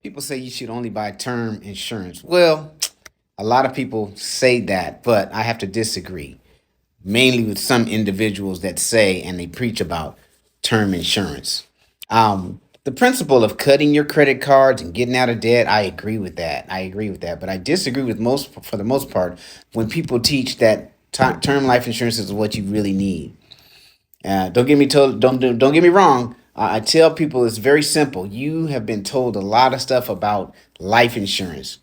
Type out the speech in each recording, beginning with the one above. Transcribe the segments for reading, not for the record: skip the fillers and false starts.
People say you should only buy term insurance. Well, a lot of people say that, but I have to disagree. Mainly with some individuals that say and they preach about term insurance. The principle of cutting your credit cards and getting out of debt, I agree with that. I agree with that, but I disagree with most, for the most part, when people teach that term life insurance is what you really need. Don't get me told. Don't get me wrong. I tell people it's very simple. You have been told a lot of stuff about life insurance,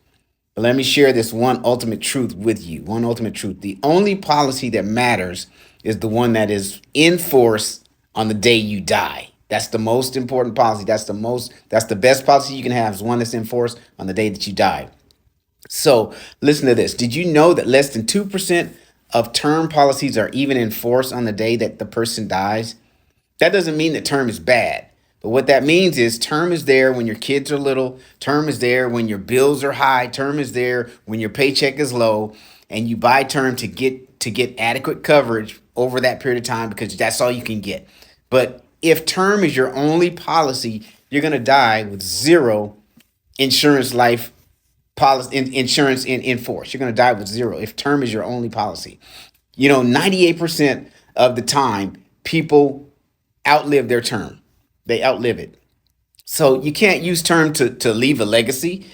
but let me share this one ultimate truth with you. One ultimate truth: the only policy that matters is the one that is in force on the day you die. That's the most important policy. That's the best policy you can have is one that's in force on the day that you die. So listen to this. Did you know that less than 2% of term policies are even in force on the day that the person dies? That doesn't mean that term is bad. But what that means is term is there when your kids are little, term is there when your bills are high, term is there when your paycheck is low, and you buy term to get adequate coverage over that period of time because that's all you can get. But if term is your only policy, you're going to die with zero insurance life policy insurance in force. You're going to die with zero if term is your only policy. 98% of the time, people outlive their term. They outlive it. So you can't use term to leave a legacy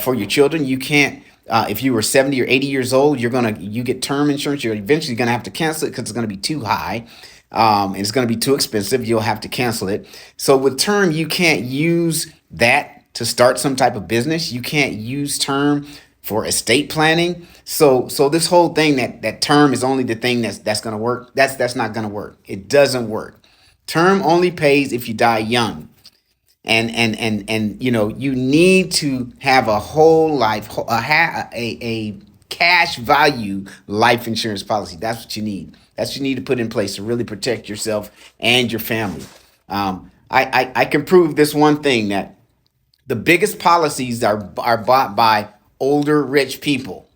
for your children. You can't. If you were 70 or 80 years old, you get term insurance. You're eventually gonna have to cancel it because it's gonna be too high, and it's gonna be too expensive. You'll have to cancel it. So with term, you can't use that to start some type of business. You can't use term for estate planning. So this whole thing that term is only the thing that's gonna work. That's not gonna work. It doesn't work. Term only pays if you die young. And you need to have a whole life a cash value life insurance policy. That's what you need. That's what you need to put in place to really protect yourself and your family. I can prove this one thing, that the biggest policies are bought by older rich people,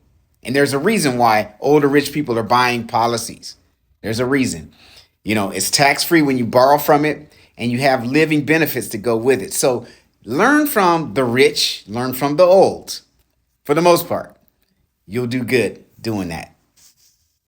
and there's a reason why older rich people are buying policies. There's a reason. It's tax free when you borrow from it, and you have living benefits to go with it. So learn from the rich, learn from the old. For the most part, you'll do good doing that.